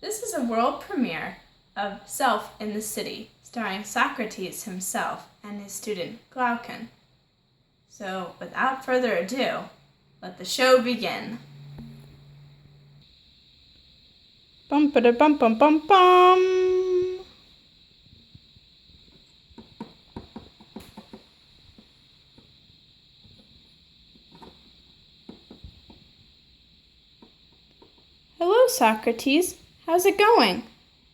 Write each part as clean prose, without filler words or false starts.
This is a world premiere of Self in the City, starring Socrates himself and his student Glaucon. So, without further ado, let the show begin. Bum-ba-da-bum-bum-bum-bum. Hello, Socrates. How's it going?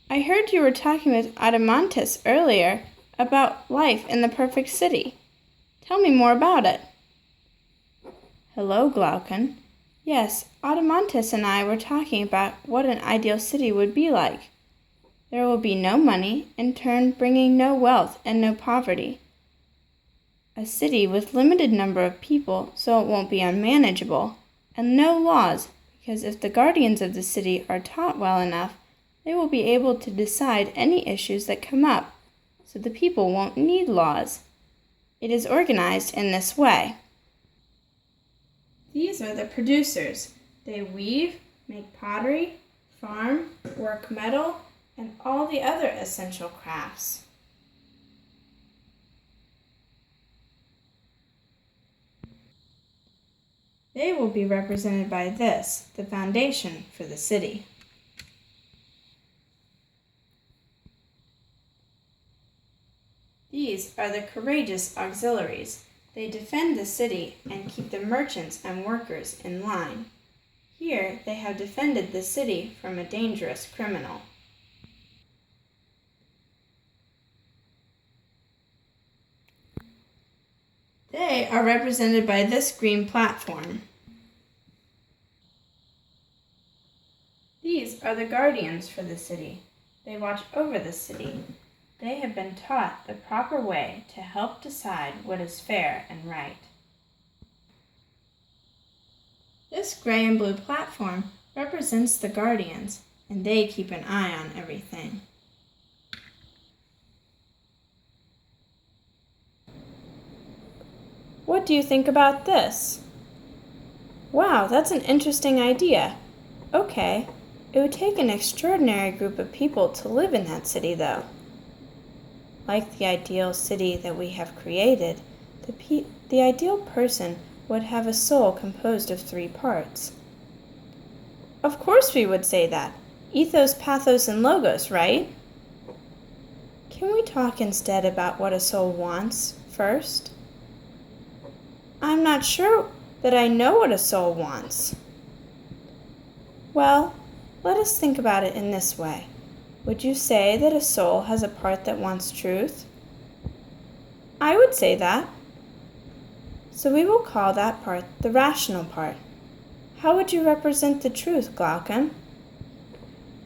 I heard you were talking with Adeimantus earlier about life in the perfect city. Tell me more about it. Hello, Glaucon. Yes, Adeimantus and I were talking about what an ideal city would be like. There will be no money, in turn bringing no wealth and no poverty. A city with limited number of people so it won't be unmanageable, and no laws, because if the guardians of the city are taught well enough, they will be able to decide any issues that come up, so the people won't need laws. It is organized in this way. These are the producers. They weave, make pottery, farm, work metal, and all the other essential crafts. They will be represented by this, the foundation for the city. These are the courageous auxiliaries. They defend the city and keep the merchants and workers in line. Here they have defended the city from a dangerous criminal. They are represented by this green platform. These are the guardians for the city. They watch over the city. They have been taught the proper way to help decide what is fair and right. This gray and blue platform represents the guardians, and they keep an eye on everything. What do you think about this? Wow, that's an interesting idea. Okay, it would take an extraordinary group of people to live in that city, though. Like the ideal city that we have created, the ideal person would have a soul composed of 3 parts. Of course we would say that. Ethos, pathos, and logos, right? Can we talk instead about what a soul wants first? I'm not sure that I know what a soul wants. Well, let us think about it in this way. Would you say that a soul has a part that wants truth? I would say that. So we will call that part the rational part. How would you represent the truth, Glaucon?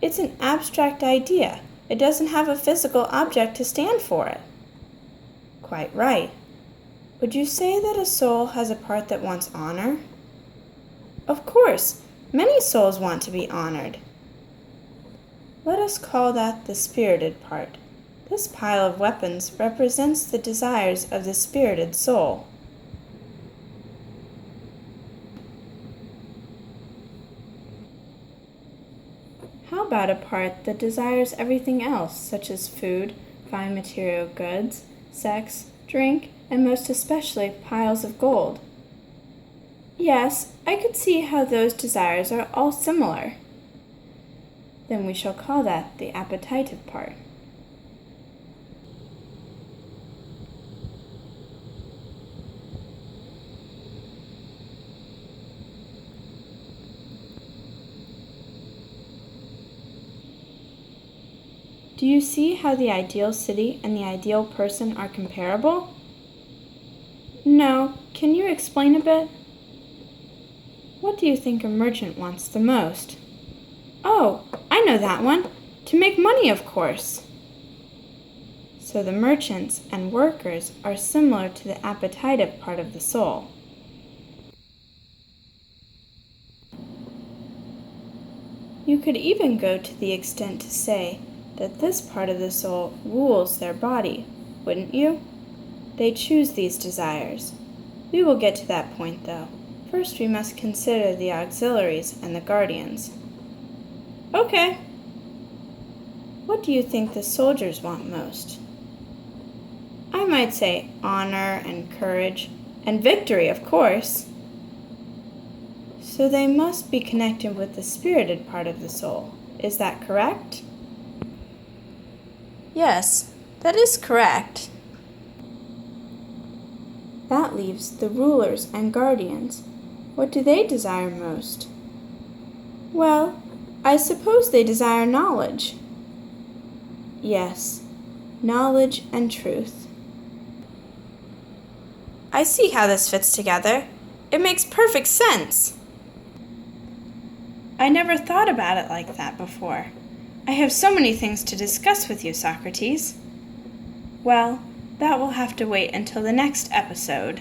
It's an abstract idea. It doesn't have a physical object to stand for it. Quite right. Would you say that a soul has a part that wants honor? Of course, many souls want to be honored. Let us call that the spirited part. This pile of weapons represents the desires of the spirited soul. How about a part that desires everything else, such as food, fine material goods, sex, drink, and most especially piles of gold? Yes, I could see how those desires are all similar. Then we shall call that the appetitive part. Do you see how the ideal city and the ideal person are comparable? No, can you explain a bit? What do you think a merchant wants the most? Oh, I know that one. To make money, of course. So the merchants and workers are similar to the appetitive part of the soul. You could even go to the extent to say that this part of the soul rules their body, wouldn't you? They choose these desires. We will get to that point, though. First, we must consider the auxiliaries and the guardians. Okay. What do you think the soldiers want most? I might say honor and courage, and victory, of course. So they must be connected with the spirited part of the soul. Is that correct? Yes, that is correct. That leaves the rulers and guardians. What do they desire most? Well, I suppose they desire knowledge. Yes, knowledge and truth. I see how this fits together. It makes perfect sense. I never thought about it like that before. I have so many things to discuss with you, Socrates. Well, that will have to wait until the next episode.